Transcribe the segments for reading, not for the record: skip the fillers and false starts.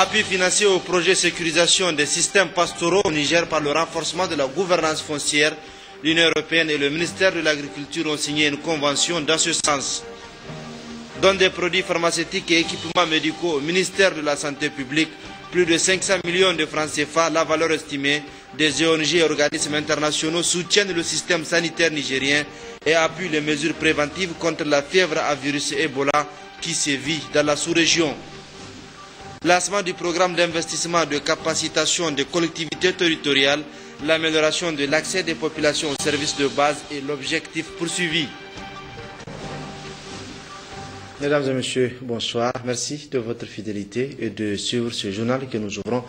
Appui financier au projet sécurisation des systèmes pastoraux au Niger par le renforcement de la gouvernance foncière. L'Union européenne et le ministère de l'Agriculture ont signé une convention dans ce sens. Don des produits pharmaceutiques et équipements médicaux au ministère de la Santé publique, plus de 500 millions de francs CFA, la valeur estimée. Des ONG et organismes internationaux soutiennent le système sanitaire nigérien et appuient les mesures préventives contre la fièvre à virus Ebola qui sévit dans la sous-région. Lancement du programme d'investissement de capacitation des collectivités territoriales, l'amélioration de l'accès des populations aux services de base est l'objectif poursuivi. Mesdames et messieurs, bonsoir. Merci de votre fidélité et de suivre ce journal que nous ouvrons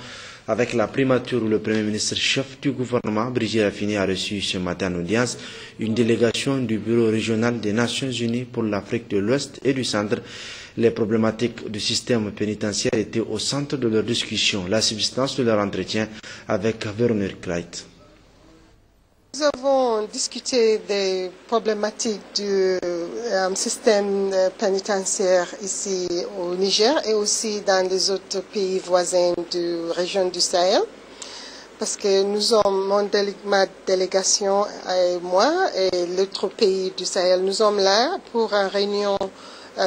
avec la primature où le Premier ministre chef du gouvernement, Brigitte Raffini, a reçu ce matin en audience une délégation du Bureau régional des Nations Unies pour l'Afrique de l'Ouest et du Centre. Les problématiques du système pénitentiaire étaient au centre de leur discussion. La substance de leur entretien avec Véronique Wright. Nous avons discuté des problématiques du système pénitentiaire ici au Niger et aussi dans les autres pays voisins de la région du Sahel. Parce que nous sommes, ma délégation et moi et l'autre pays du Sahel, nous sommes là pour une réunion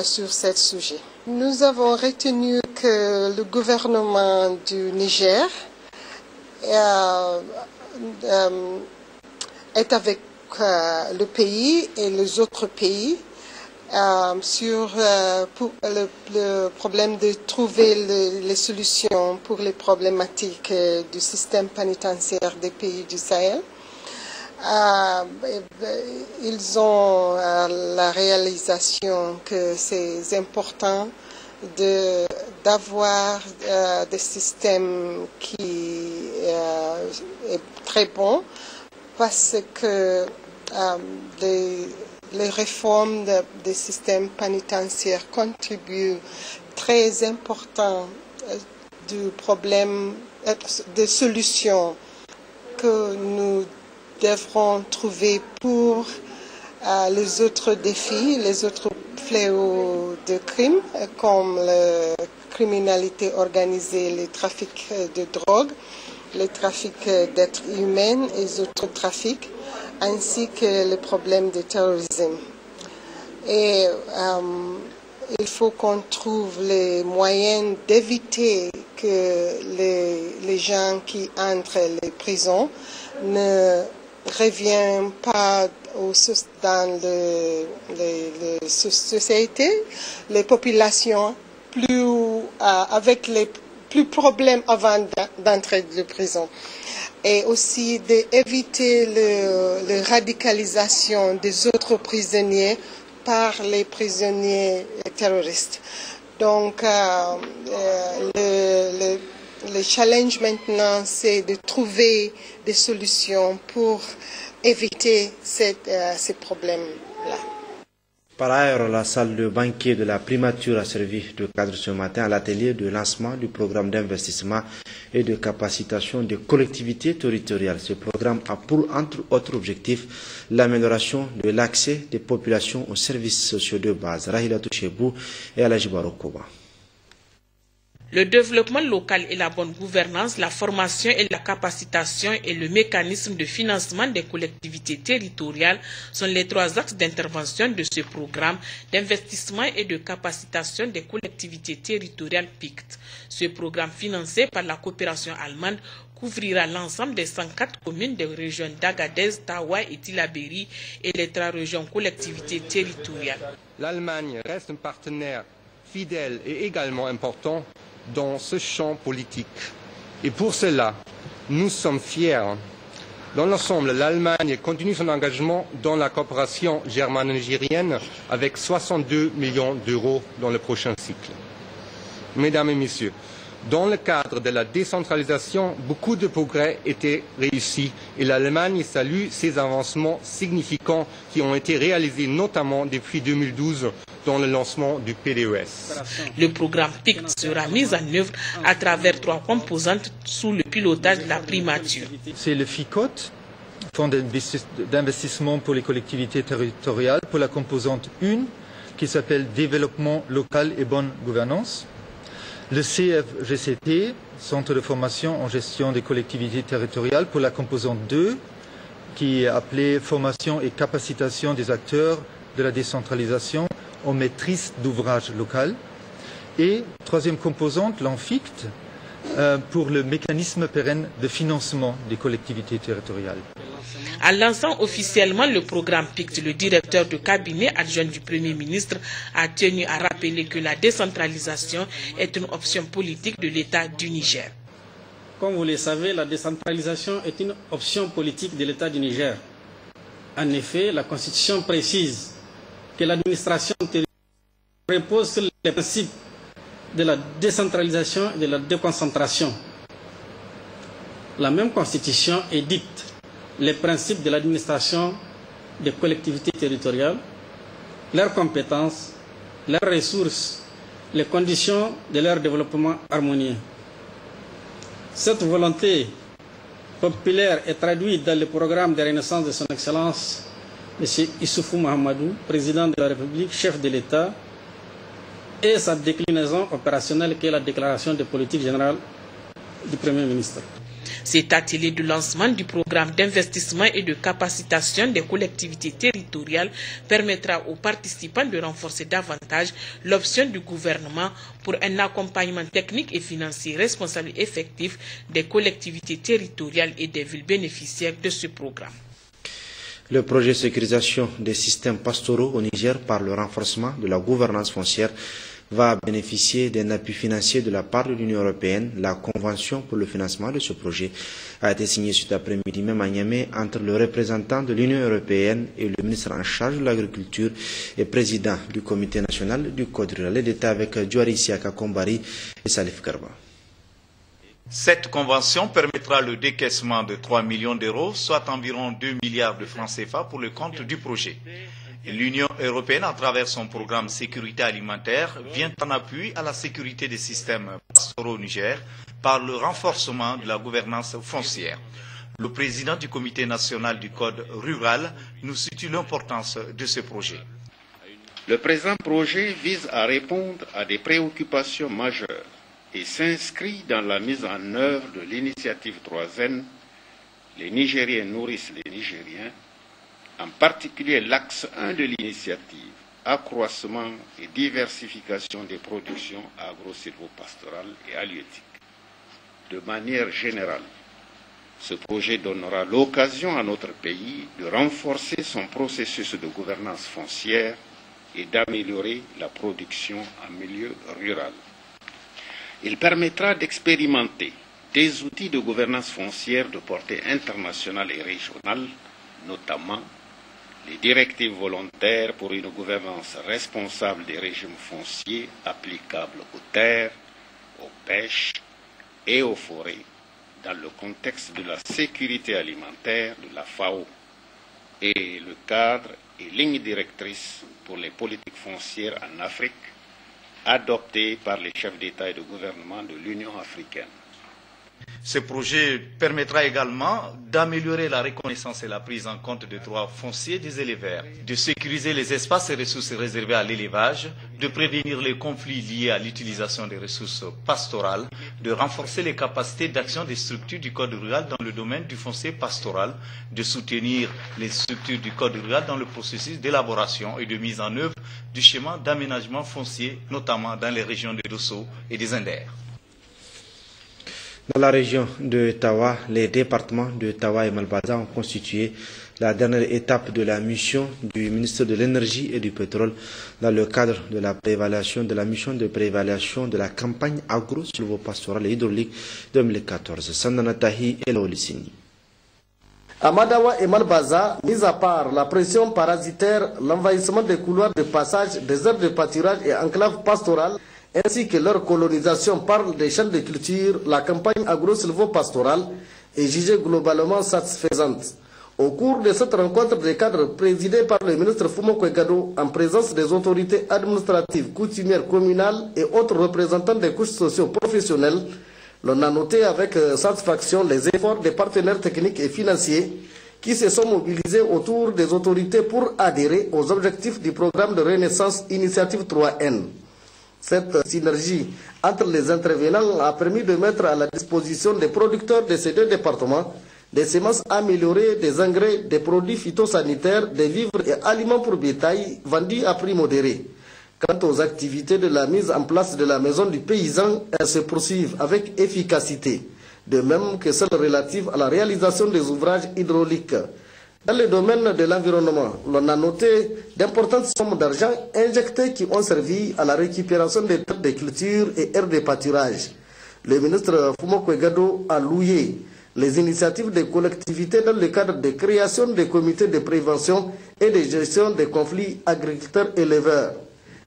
sur ce sujet. Nous avons retenu que le gouvernement du Niger est avec le pays et les autres pays sur le problème de trouver les solutions pour les problématiques du système pénitentiaire des pays du Sahel. Ils ont la réalisation que c'est important d'avoir des systèmes qui est très bon parce que les réformes des systèmes pénitentiaires contribuent très important du problème de solutions que nous devrons trouver pour les autres défis, les autres fléaux de crime, comme la criminalité organisée, le trafic de drogue, le trafic d'êtres humains et les autres trafics, ainsi que le problème de terrorisme. Et il faut qu'on trouve les moyens d'éviter que les gens qui entrent les prisons ne reviennent pas dans les sociétés, les populations avec les plus problèmes avant d'entrer de prison. Et aussi d'éviter la radicalisation des autres prisonniers par les prisonniers terroristes. Donc, le challenge maintenant, c'est de trouver des solutions pour éviter ces problèmes-là. Par ailleurs, la salle de banquet de la primature a servi de cadre ce matin à l'atelier de lancement du programme d'investissement et de capacitation des collectivités territoriales. Ce programme a pour, entre autres objectifs, l'amélioration de l'accès des populations aux services sociaux de base. Rahila Touchebou et Alaji Barokoba. Le développement local et la bonne gouvernance, la formation et la capacitation et le mécanisme de financement des collectivités territoriales sont les trois axes d'intervention de ce programme d'investissement et de capacitation des collectivités territoriales PICT. Ce programme financé par la coopération allemande couvrira l'ensemble des 104 communes des régions d'Agadez, Tawa et Tillabéri et les 3 régions collectivités territoriales. L'Allemagne reste un partenaire fidèle et également important dans ce champ politique. Et pour cela, nous sommes fiers. Dans l'ensemble, l'Allemagne continue son engagement dans la coopération germano-nigérienne avec 62 millions d'euros dans le prochain cycle. Mesdames et messieurs, dans le cadre de la décentralisation, beaucoup de progrès étaient réussis et l'Allemagne salue ces avancements significants qui ont été réalisés notamment depuis 2012 dans le lancement du PDES. Le programme PICT sera mis en œuvre à travers 3 composantes sous le pilotage de la primature. C'est le FICOT, Fonds d'investissement pour les collectivités territoriales, pour la composante 1, qui s'appelle Développement local et bonne gouvernance. Le CFGCT, Centre de formation en gestion des collectivités territoriales, pour la composante 2, qui est appelée formation et capacitation des acteurs de la décentralisation en maîtrise d'ouvrage local. Et troisième composante, l'ANFICT, pour le mécanisme pérenne de financement des collectivités territoriales. En lançant officiellement le programme PICT, le directeur de cabinet adjoint du Premier ministre a tenu à rappeler que la décentralisation est une option politique de l'État du Niger. Comme vous le savez, la décentralisation est une option politique de l'État du Niger. En effet, la Constitution précise que l'administration territoriale repose sur les principes de la décentralisation et de la déconcentration. La même Constitution édicte les principes de l'administration des collectivités territoriales, leurs compétences, leurs ressources, les conditions de leur développement harmonieux. Cette volonté populaire est traduite dans le programme de renaissance de son Excellence M. Issoufou Mahamadou, président de la République, chef de l'État, et sa déclinaison opérationnelle qui est la déclaration de politique générale du Premier ministre. Cet atelier de lancement du programme d'investissement et de capacitation des collectivités territoriales permettra aux participants de renforcer davantage l'option du gouvernement pour un accompagnement technique et financier responsable et effectif des collectivités territoriales et des villes bénéficiaires de ce programme. Le projet sécurisation des systèmes pastoraux au Niger par le renforcement de la gouvernance foncière va bénéficier d'un appui financier de la part de l'Union européenne. La convention pour le financement de ce projet a été signée cet après-midi même à Niamey entre le représentant de l'Union européenne et le ministre en charge de l'agriculture et président du comité national du code rural et d'État avec Djouari Siaka Kombari et Salif Garba. Cette convention permettra le décaissement de 3 millions d'euros, soit environ 2 milliards de francs CFA pour le compte du projet. L'Union européenne, à travers son programme sécurité alimentaire, vient en appui à la sécurité des systèmes pastoraux au Niger par le renforcement de la gouvernance foncière. Le président du comité national du code rural nous situe l'importance de ce projet. Le présent projet vise à répondre à des préoccupations majeures et s'inscrit dans la mise en œuvre de l'initiative 3N, les Nigériens nourrissent les Nigériens, en particulier l'axe 1 de l'initiative, accroissement et diversification des productions agro-silvopastorales et halieutiques. De manière générale, ce projet donnera l'occasion à notre pays de renforcer son processus de gouvernance foncière et d'améliorer la production en milieu rural. Il permettra d'expérimenter des outils de gouvernance foncière de portée internationale et régionale, notamment les directives volontaires pour une gouvernance responsable des régimes fonciers applicables aux terres, aux pêches et aux forêts dans le contexte de la sécurité alimentaire de la FAO et le cadre et ligne directrice pour les politiques foncières en Afrique adoptées par les chefs d'État et de gouvernement de l'Union africaine. Ce projet permettra également d'améliorer la reconnaissance et la prise en compte des droits fonciers des éleveurs, de sécuriser les espaces et ressources réservés à l'élevage, de prévenir les conflits liés à l'utilisation des ressources pastorales, de renforcer les capacités d'action des structures du code rural dans le domaine du foncier pastoral, de soutenir les structures du code rural dans le processus d'élaboration et de mise en œuvre du schéma d'aménagement foncier, notamment dans les régions de Dosso et des Indères. Dans la région de Tawa, les départements de Tawa et Malbaza ont constitué la dernière étape de la mission du ministre de l'Énergie et du Pétrole dans le cadre de la préévaluation de la mission de préévaluation de la campagne agro-silvopastorale et hydraulique 2014. Sandana Tahi et Laolisini. À Madawa et Malbaza, mis à part la pression parasitaire, l'envahissement des couloirs de passage, des aires de pâturage et enclaves pastorales, ainsi que leur colonisation par des champs de culture, la campagne agro-silvopastorale est jugée globalement satisfaisante. Au cours de cette rencontre des cadres présidée par le ministre Fumo Kwegado en présence des autorités administratives, coutumières, communales et autres représentants des couches socio-professionnelles, l'on a noté avec satisfaction les efforts des partenaires techniques et financiers qui se sont mobilisés autour des autorités pour adhérer aux objectifs du programme de renaissance Initiative 3N. Cette synergie entre les intervenants a permis de mettre à la disposition des producteurs de ces deux départements des semences améliorées, des engrais, des produits phytosanitaires, des vivres et aliments pour bétail vendus à prix modéré. Quant aux activités de la mise en place de la maison du paysan, elles se poursuivent avec efficacité, de même que celles relatives à la réalisation des ouvrages hydrauliques. Dans le domaine de l'environnement, l'on a noté d'importantes sommes d'argent injectées qui ont servi à la récupération des terres de culture et aires de pâturage. Le ministre Fumoko Egado a loué les initiatives des collectivités dans le cadre de création des comités de prévention et de gestion des conflits agriculteurs-éleveurs.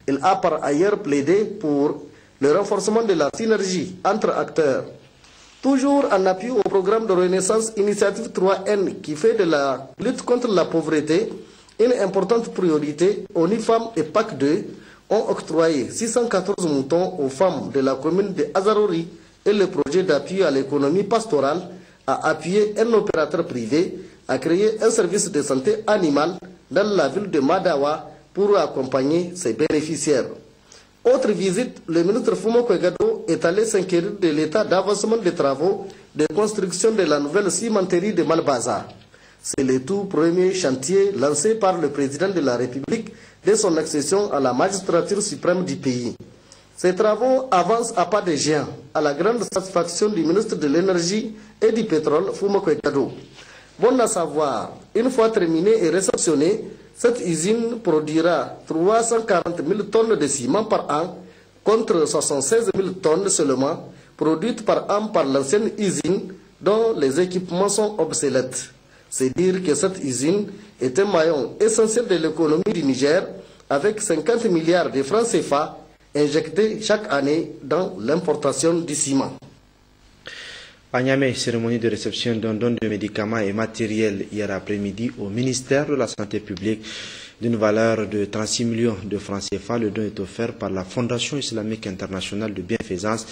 Il a par ailleurs plaidé pour le renforcement de la synergie entre acteurs. Toujours en appui au programme de renaissance Initiative 3N qui fait de la lutte contre la pauvreté une importante priorité, ONIFAM et PAC 2 ont octroyé 614 moutons aux femmes de la commune de Azarori et le projet d'appui à l'économie pastorale a appuyé un opérateur privé à créer un service de santé animale dans la ville de Madawa pour accompagner ses bénéficiaires. Autre visite, le ministre Fumoko Egado est allé s'inquiéter de l'état d'avancement des travaux de construction de la nouvelle cimenterie de Malbaza. C'est le tout premier chantier lancé par le président de la République dès son accession à la magistrature suprême du pays. Ces travaux avancent à pas de géant, à la grande satisfaction du ministre de l'Énergie et du Pétrole, Fumoko Egado. Bon à savoir, une fois terminée et réceptionnée, cette usine produira 340 000 tonnes de ciment par an, contre 76 000 tonnes seulement, produites par an par l'ancienne usine, dont les équipements sont obsolètes. C'est dire que cette usine est un maillon essentiel de l'économie du Niger, avec 50 milliards de francs CFA injectés chaque année dans l'importation du ciment. À Niamey, cérémonie de réception d'un don de médicaments et matériel hier après-midi au ministère de la Santé publique d'une valeur de 36 millions de francs CFA. Le don est offert par la Fondation islamique internationale de bienfaisance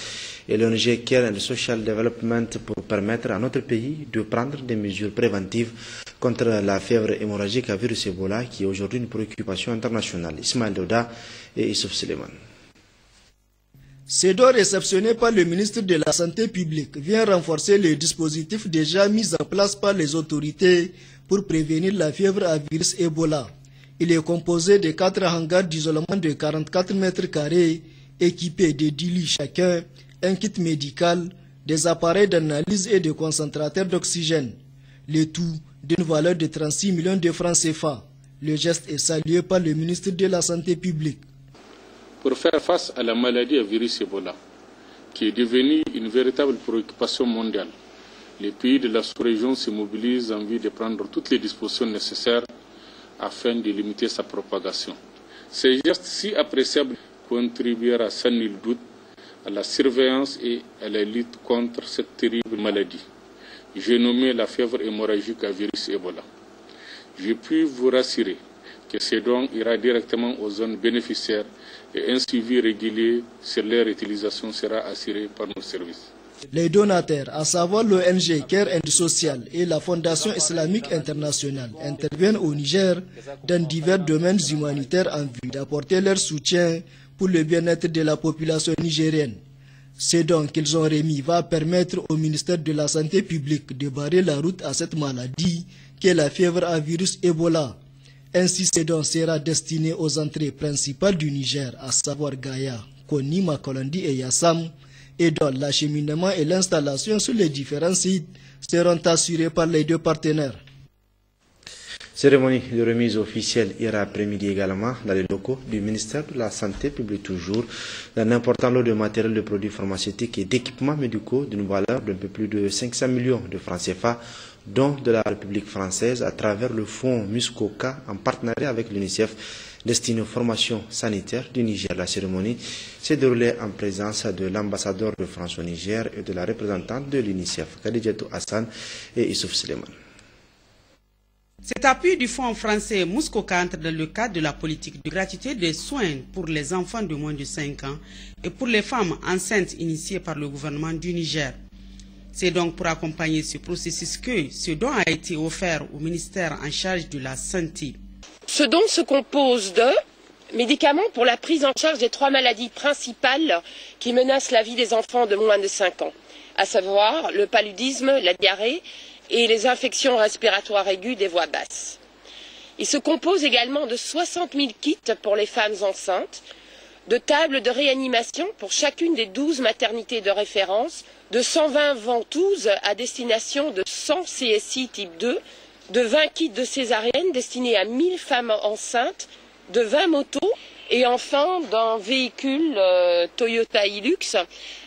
et l'ONG Care and Social Development pour permettre à notre pays de prendre des mesures préventives contre la fièvre hémorragique à virus Ebola qui est aujourd'hui une préoccupation internationale. Ismaël Doda et Issouf Suleiman. Ce don réceptionné par le ministre de la Santé publique vient renforcer le dispositif déjà mis en place par les autorités pour prévenir la fièvre à virus Ebola. Il est composé de 4 hangars d'isolement de 44 mètres carrés équipés de 10 lits chacun, un kit médical, des appareils d'analyse et de concentrateurs d'oxygène. Le tout d'une valeur de 36 millions de francs CFA. Le geste est salué par le ministre de la Santé publique. Pour faire face à la maladie à virus Ebola, qui est devenue une véritable préoccupation mondiale, les pays de la sous-région se mobilisent en vue de prendre toutes les dispositions nécessaires afin de limiter sa propagation. Ce geste si appréciable contribuera sans nul doute à la surveillance et à la lutte contre cette terrible maladie. J'ai nommé la fièvre hémorragique à virus Ebola. Je puis vous rassurer que ce don ira directement aux zones bénéficiaires et un suivi régulier sur leur utilisation sera assuré par nos services. Les donateurs, à savoir l'ONG Care and Social et la Fondation islamique internationale, interviennent au Niger dans divers domaines humanitaires en vue d'apporter leur soutien pour le bien-être de la population nigérienne. Ce don qu'ils ont remis va permettre au ministère de la Santé publique de barrer la route à cette maladie qu'est la fièvre à virus Ebola. Ainsi, ce don sera destiné aux entrées principales du Niger, à savoir Gaïa, Koni, Makolandi et Yassam, et dont l'acheminement et l'installation sur les différents sites seront assurés par les deux partenaires. Cérémonie de remise officielle hier après-midi également dans les locaux du ministère de la Santé publique toujours, d'un important lot de matériel de produits pharmaceutiques et d'équipements médicaux d'une valeur d'un peu plus de 500 millions de francs CFA, dont de la République française à travers le fonds Muskoka en partenariat avec l'UNICEF destiné aux formations sanitaires du Niger. La cérémonie s'est déroulée en présence de l'ambassadeur de France au Niger et de la représentante de l'UNICEF, Khadijatou Hassan et Issouf Suleiman. Cet appui du fonds français Muskoka entre dans le cadre de la politique de gratuité des soins pour les enfants de moins de 5 ans et pour les femmes enceintes initiée par le gouvernement du Niger. C'est donc pour accompagner ce processus que ce don a été offert au ministère en charge de la Santé. Ce don se compose de Médicaments pour la prise en charge des 3 maladies principales qui menacent la vie des enfants de moins de 5 ans, à savoir le paludisme, la diarrhée et les infections respiratoires aiguës des voies basses. Il se compose également de 60 000 kits pour les femmes enceintes, de tables de réanimation pour chacune des 12 maternités de référence, de 120 ventouses à destination de 100 CSI type 2, de 20 kits de césarienne destinés à 1000 femmes enceintes, de 20 motos et enfin d'un véhicule Toyota Hilux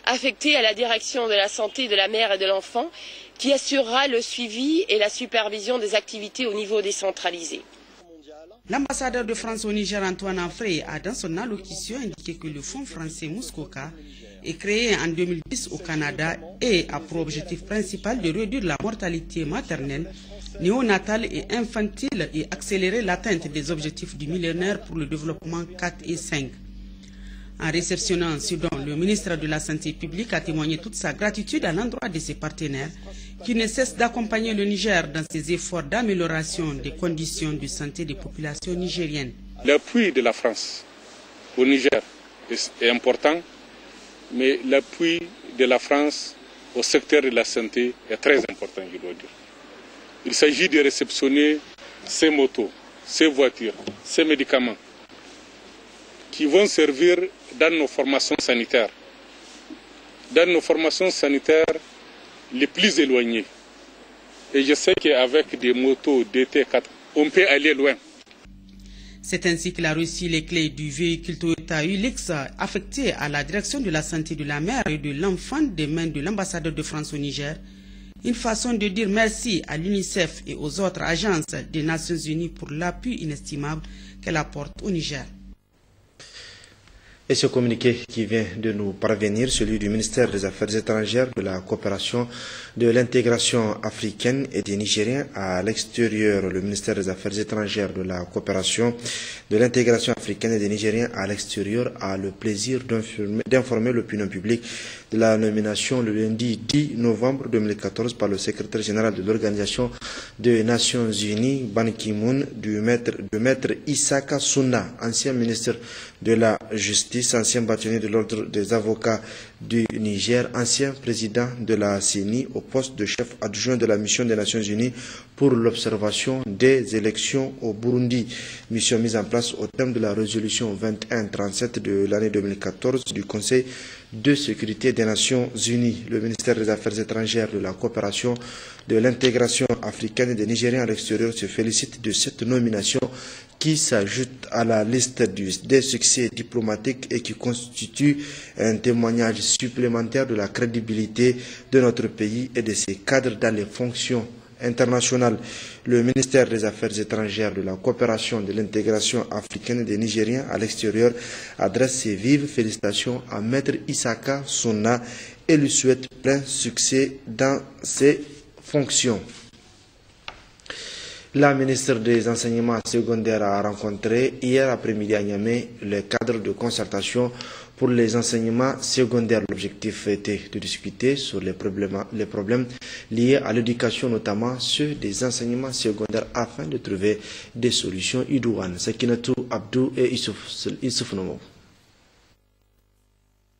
affecté à la direction de la santé de la mère et de l'enfant qui assurera le suivi et la supervision des activités au niveau décentralisé. L'ambassadeur de France au Niger, Antoine Anfré, a dans son allocution indiqué que le fonds français Muskoka est créé en 2010 au Canada et a pour objectif principal de réduire la mortalité maternelle, néonatale et infantile et accélérer l'atteinte des objectifs du millénaire pour le développement 4 et 5. En réceptionnant ce don, le ministre de la Santé publique a témoigné toute sa gratitude à l'endroit de ses partenaires qui ne cessent d'accompagner le Niger dans ses efforts d'amélioration des conditions de santé des populations nigériennes. L'appui de la France au Niger est important, mais l'appui de la France au secteur de la santé est très important, je dois dire. Il s'agit de réceptionner ces motos, ces voitures, ces médicaments qui vont servir dans nos formations sanitaires. Dans nos formations sanitaires les plus éloignées. Et je sais qu'avec des motos DT4, on peut aller loin. C'est ainsi qu'il a reçu les clés du véhicule Toyota Hilux affecté à la direction de la santé de la mère et de l'enfant des mains de l'ambassadeur de France au Niger. Une façon de dire merci à l'UNICEF et aux autres agences des Nations Unies pour l'appui inestimable qu'elle apporte au Niger. Et ce communiqué qui vient de nous parvenir, celui du ministère des Affaires étrangères, de la coopération, de l'intégration africaine et des Nigériens à l'extérieur. Le ministère des Affaires étrangères, de la coopération, de l'intégration africaine et des Nigériens à l'extérieur a le plaisir d'informer l'opinion publique de la nomination le lundi 10 novembre 2014 par le secrétaire général de l'Organisation des Nations Unies, Ban Ki-moon, de maître Isaka Sunna, ancien ministre de la Justice, ancien bâtonnier de l'Ordre des avocats du Niger, ancien président de la CENI, au poste de chef adjoint de la mission des Nations Unies pour l'observation des élections au Burundi. Mission mise en place au terme de la résolution 2137 de l'année 2014 du Conseil de sécurité des Nations Unies. Le ministère des Affaires étrangères, de la coopération, de l'intégration africaine et des Nigériens à l'extérieur se félicite de cette nomination qui s'ajoute à la liste des succès diplomatiques et qui constitue un témoignage supplémentaire de la crédibilité de notre pays et de ses cadres dans les fonctions internationales. Le ministère des Affaires étrangères, de la coopération, de l'intégration africaine et des Nigériens à l'extérieur adresse ses vives félicitations à Maître Isaka Sunna et lui souhaite plein succès dans ses fonctions. La ministre des Enseignements secondaires a rencontré hier après-midi à Niamey le cadre de concertation pour les enseignements secondaires. L'objectif était de discuter sur les problèmes liés à l'éducation, notamment ceux des enseignements secondaires, afin de trouver des solutions idoines. Sakinatou Abdou et Issouf Nomo.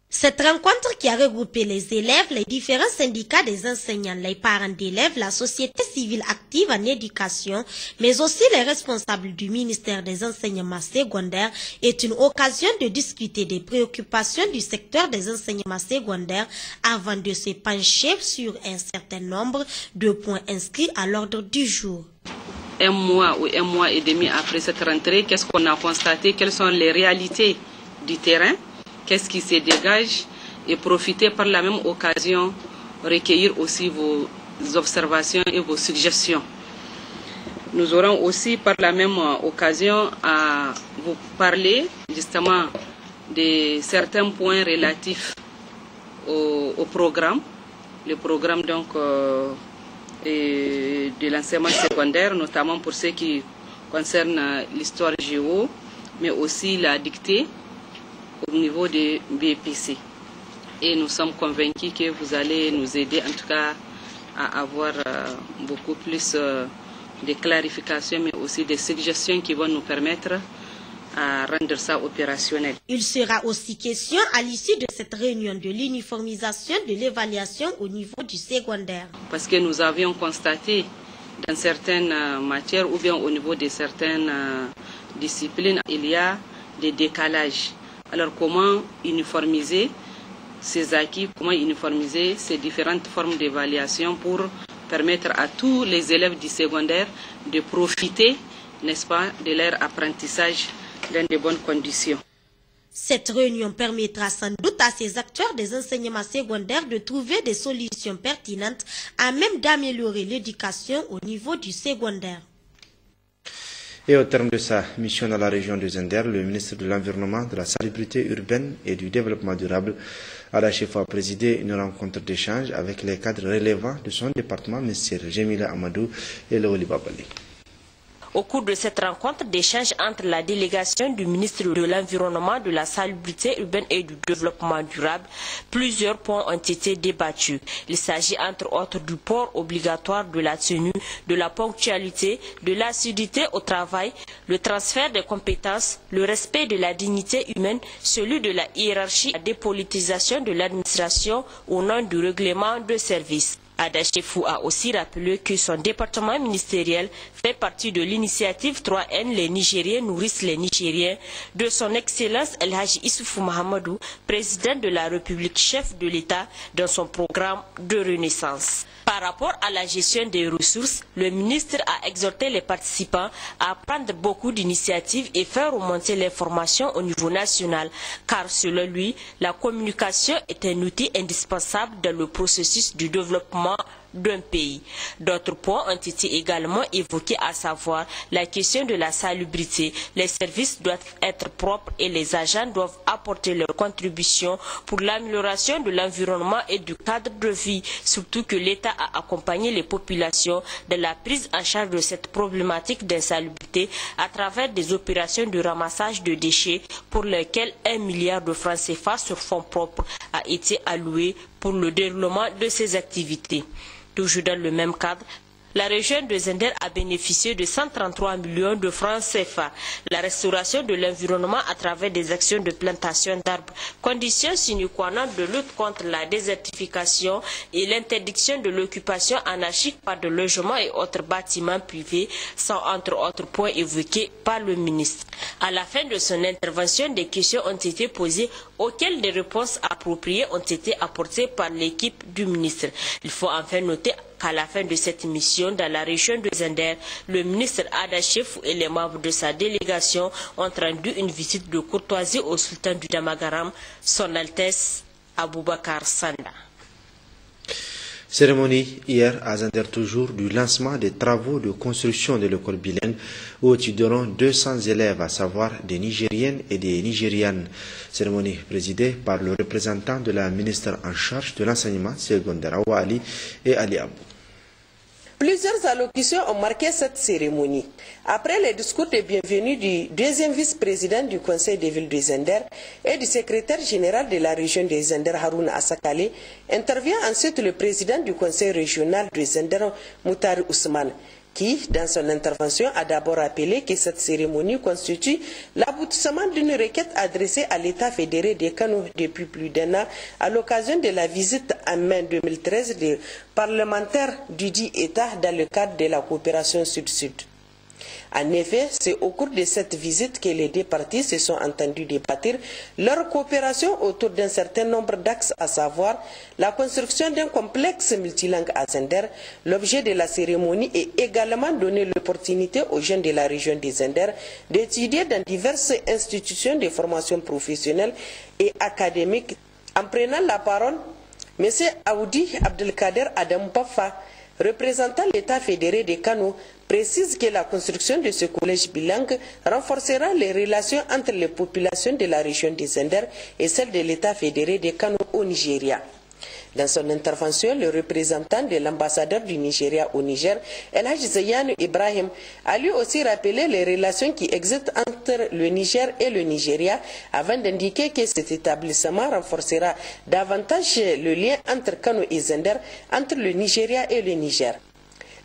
Cette rencontre qui a regroupé les élèves, les différents syndicats des enseignants, les parents d'élèves, la société civile active en éducation, mais aussi les responsables du ministère des enseignements secondaires, est une occasion de discuter des préoccupations du secteur des enseignements secondaires avant de se pencher sur un certain nombre de points inscrits à l'ordre du jour. Un mois ou un mois et demi après cette rentrée, qu'est-ce qu'on a constaté? Quelles sont les réalités du terrain? Qu'est-ce qui se dégage, et profiter par la même occasion, recueillir aussi vos observations et vos suggestions. Nous aurons aussi par la même occasion à vous parler justement de certains points relatifs au programme, le programme donc de l'enseignement secondaire, notamment pour ce qui concerne l'histoire géo, mais aussi la dictée au niveau de BPC. Et nous sommes convaincus que vous allez nous aider en tout cas à avoir beaucoup plus de clarifications, mais aussi des suggestions qui vont nous permettre à rendre ça opérationnel. Il sera aussi question à l'issue de cette réunion de l'uniformisation de l'évaluation au niveau du secondaire. Parce que nous avions constaté dans certaines matières ou bien au niveau de certaines disciplines, il y a des décalages. Alors comment uniformiser ces acquis, comment uniformiser ces différentes formes d'évaluation pour permettre à tous les élèves du secondaire de profiter, n'est-ce pas, de leur apprentissage dans de bonnes conditions. Cette réunion permettra sans doute à ces acteurs des enseignements secondaires de trouver des solutions pertinentes à même d'améliorer l'éducation au niveau du secondaire. Et au terme de sa mission dans la région de Zender, le ministre de l'Environnement, de la Salubrité urbaine et du Développement durable a présidé une rencontre d'échange avec les cadres relevant de son département, M. Jemila Amadou et Lawali Babali. Au cours de cette rencontre d'échange entre la délégation du ministre de l'Environnement, de la Salubrité urbaine et du Développement durable, plusieurs points ont été débattus. Il s'agit entre autres du port obligatoire de la tenue, de la ponctualité, de l'assiduité au travail, le transfert des compétences, le respect de la dignité humaine, celui de la hiérarchie, la dépolitisation de l'administration au nom du règlement de service. Ada Chefou a aussi rappelé que son département ministériel fait partie de l'initiative 3N, les Nigériens nourrissent les Nigériens, de son Excellence El Hadji Issoufou Mahamadou, président de la République, chef de l'État, dans son programme de renaissance. Par rapport à la gestion des ressources, le ministre a exhorté les participants à prendre beaucoup d'initiatives et faire remonter l'information au niveau national, car selon lui, la communication est un outil indispensable dans le processus du développement d'un pays. D'autres points ont été également évoqués, à savoir la question de la salubrité. Les services doivent être propres et les agents doivent apporter leur contribution pour l'amélioration de l'environnement et du cadre de vie, surtout que l'État a accompagné les populations dans la prise en charge de cette problématique d'insalubrité à travers des opérations de ramassage de déchets pour lesquelles 1 milliard de francs CFA sur fonds propres a été alloué pour le déroulement de ces activités. Toujours dans le même cadre, la région de Zender a bénéficié de 133 millions de francs CFA. La restauration de l'environnement à travers des actions de plantation d'arbres, condition sine qua non de lutte contre la désertification et l'interdiction de l'occupation anarchique par de logements et autres bâtiments privés, sont entre autres points évoqués par le ministre. À la fin de son intervention, des questions ont été posées auxquelles des réponses appropriées ont été apportées par l'équipe du ministre. Il faut enfin noter qu'à la fin de cette mission dans la région de Zender, le ministre Ada Chefou et les membres de sa délégation ont rendu une visite de courtoisie au sultan du Damagaram, son Altesse Aboubakar Sanda. Cérémonie hier à Zender toujours du lancement des travaux de construction de l'école bilingue où étudieront 200 élèves, à savoir des Nigériennes et des Nigérianes. Cérémonie présidée par le représentant de la ministre en charge de l'enseignement secondaire, Awa Ali et Ali Abou. Plusieurs allocutions ont marqué cette cérémonie. Après les discours de bienvenue du deuxième vice-président du Conseil des villes de Zender et du secrétaire général de la région de Zender, Harouna Asakale, intervient ensuite le président du Conseil régional de Zender, Moutari Ousmane, qui, dans son intervention, a d'abord rappelé que cette cérémonie constitue l'aboutissement d'une requête adressée à l'État fédéré des Kano depuis plus d'1 an à l'occasion de la visite en mai 2013 des parlementaires du dit État dans le cadre de la coopération sud-sud. En effet, c'est au cours de cette visite que les deux parties se sont entendus débattre leur coopération autour d'un certain nombre d'axes, à savoir la construction d'un complexe multilingue à Zender. L'objet de la cérémonie est également donner l'opportunité aux jeunes de la région de Zender d'étudier dans diverses institutions de formation professionnelle et académique. En prenant la parole, M. Aoudi Abdelkader Adam Bafa, représentant l'État fédéré des Kano, précise que la construction de ce collège bilingue renforcera les relations entre les populations de la région de Zender et celles de l'État fédéré des Kano au Nigeria. Dans son intervention, le représentant de l'ambassadeur du Nigeria au Niger, El Hadji Zeyanu Ibrahim, a lui aussi rappelé les relations qui existent entre le Niger et le Nigeria, avant d'indiquer que cet établissement renforcera davantage le lien entre Kano et Zender, entre le Nigeria et le Niger.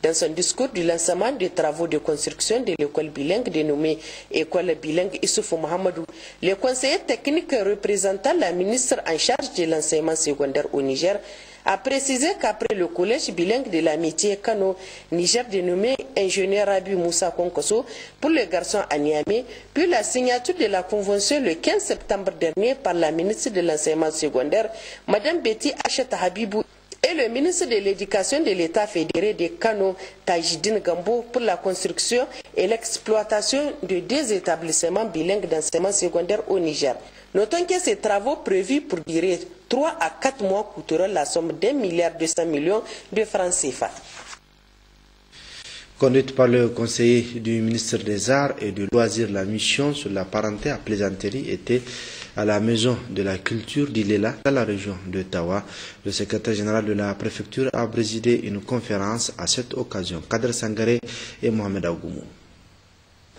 Dans son discours du lancement des travaux de construction de l'école bilingue dénommée École bilingue Issoufou Mohamedou, le conseiller technique représentant la ministre en charge de l'enseignement secondaire au Niger a précisé qu'après le collège bilingue de l'amitié Kano Niger dénommé ingénieur Rabi Moussa Konkoso pour les garçons à Niamey, puis la signature de la convention le 15 septembre dernier par la ministre de l'enseignement secondaire, Mme Betty Acheta Habibou, et le ministre de l'Éducation de l'État fédéré de Kano, Tajidine Gambo, pour la construction et l'exploitation de 2 établissements bilingues d'enseignement secondaire au Niger. Notons que ces travaux prévus pour durer 3 à 4 mois coûteront la somme d'1,2 milliard de francs CFA. Conduite par le conseiller du ministre des Arts et du Loisirs, la mission sur la parenté à plaisanterie était à la Maison de la Culture d'Ilela, dans la région de Tawa. Le secrétaire général de la préfecture a présidé une conférence à cette occasion. Kader Sangaré et Mohamed Agoumou.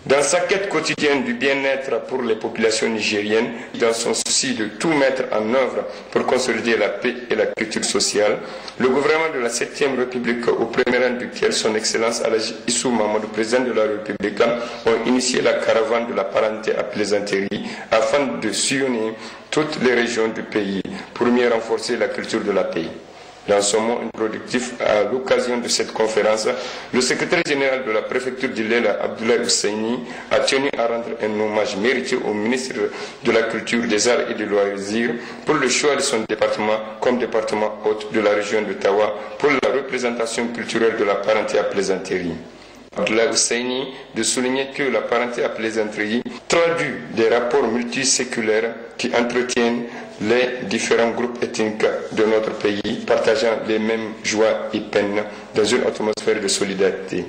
Dans sa quête quotidienne du bien-être pour les populations nigériennes, dans son souci de tout mettre en œuvre pour consolider la paix et la culture sociale, le gouvernement de la 7e République, au premier rang duquel son Excellence Alaji Issou Mamadou, président de la République, ont initié la caravane de la parenté à plaisanterie afin de sillonner toutes les régions du pays pour mieux renforcer la culture de la paix. Dans son mot introductif à l'occasion de cette conférence, le secrétaire général de la préfecture d'Ilela, Abdoulaye Husseini, a tenu à rendre un hommage mérité au ministre de la Culture, des Arts et des Loisirs pour le choix de son département comme département hôte de la région de Tawa pour la représentation culturelle de la parenté à plaisanterie. Abdoulaye Husseini de souligner que la parenté à plaisanterie traduit des rapports multiséculaires qui entretiennent les différents groupes ethniques de notre pays, partageant les mêmes joies et peines dans une atmosphère de solidarité.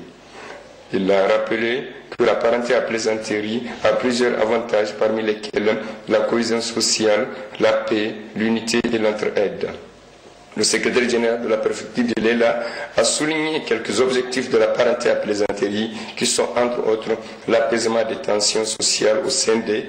Il a rappelé que la parenté à plaisanterie a plusieurs avantages, parmi lesquels la cohésion sociale, la paix, l'unité et l'entraide. Le secrétaire général de la préfecture de Lela a souligné quelques objectifs de la parenté à plaisanterie qui sont entre autres l'apaisement des tensions sociales au sein des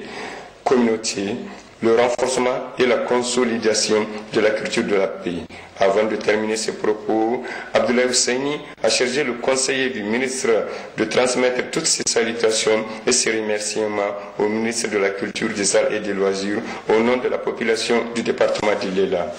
communautés, le renforcement et la consolidation de la culture de la paix. Avant de terminer ses propos, Abdoulaye Husseini a chargé le conseiller du ministre de transmettre toutes ses salutations et ses remerciements au ministre de la Culture, des Arts et des Loisirs au nom de la population du département d'Ilela.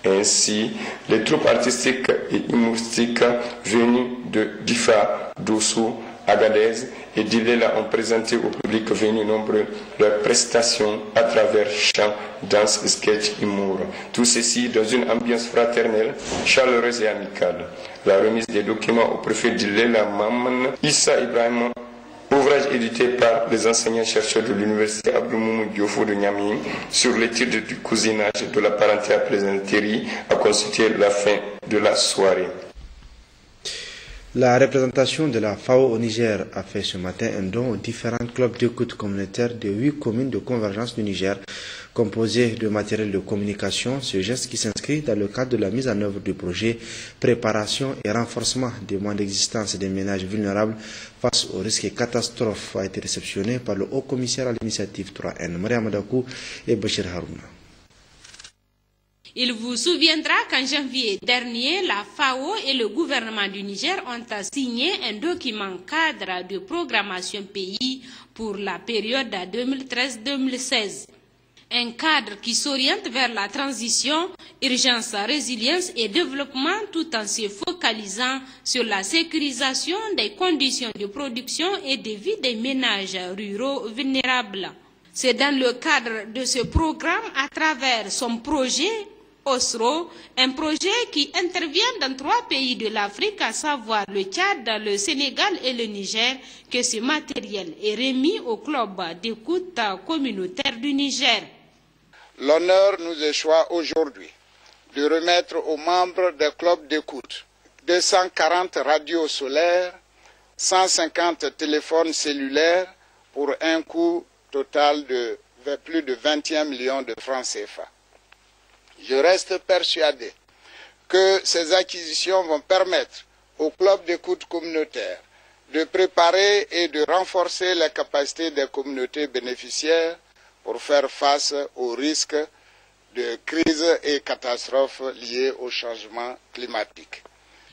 Ainsi, les troupes artistiques et humoristiques venues de Difa, Dosso, Agadez et d'Ilela ont présenté au public venu nombreux leurs prestations à travers chants, danse, sketch, humour. Tout ceci dans une ambiance fraternelle, chaleureuse et amicale. La remise des documents au préfet d'Ilela, Maman Issa Ibrahim, ouvrage édité par les enseignants-chercheurs de l'université Abdoumoumou Diofo de Niamey sur l'étude du cousinage de la parenté à plaisanterie, a constitué la fin de la soirée. La représentation de la FAO au Niger a fait ce matin un don aux différents clubs d'écoute communautaire de 8 communes de convergence du Niger, composés de matériel de communication. Ce geste qui s'inscrit dans le cadre de la mise en œuvre du projet préparation et renforcement des moyens d'existence des ménages vulnérables face aux risques et catastrophes a été réceptionné par le haut-commissaire à l'initiative 3N, Mariam Dakou et Bachir Harouna. Il vous souviendra qu'en janvier dernier, la FAO et le gouvernement du Niger ont signé un document cadre de programmation pays pour la période 2013-2016. Un cadre qui s'oriente vers la transition, urgence, résilience et développement tout en se focalisant sur la sécurisation des conditions de production et de vie des ménages ruraux vulnérables. C'est dans le cadre de ce programme, à travers son projet OSRO, un projet qui intervient dans 3 pays de l'Afrique, à savoir le Tchad, le Sénégal et le Niger, que ce matériel est remis au club d'écoute communautaire du Niger. L'honneur nous échoit aujourd'hui de remettre aux membres des clubs d'écoute 240 radios solaires, 150 téléphones cellulaires pour un coût total de plus de 21 millions de francs CFA. Je reste persuadé que ces acquisitions vont permettre aux clubs d'écoute communautaire de préparer et de renforcer les capacités des communautés bénéficiaires pour faire face aux risques de crise et catastrophes liées au changement climatique.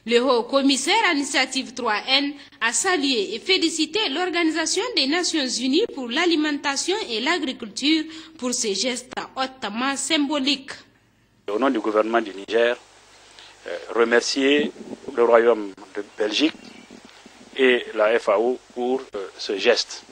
Le haut commissaire à l'initiative 3N a salué et félicité l'Organisation des Nations Unies pour l'alimentation et l'agriculture pour ces gestes hautement symboliques. Au nom du gouvernement du Niger, remercier le Royaume de Belgique et la FAO pour ce geste.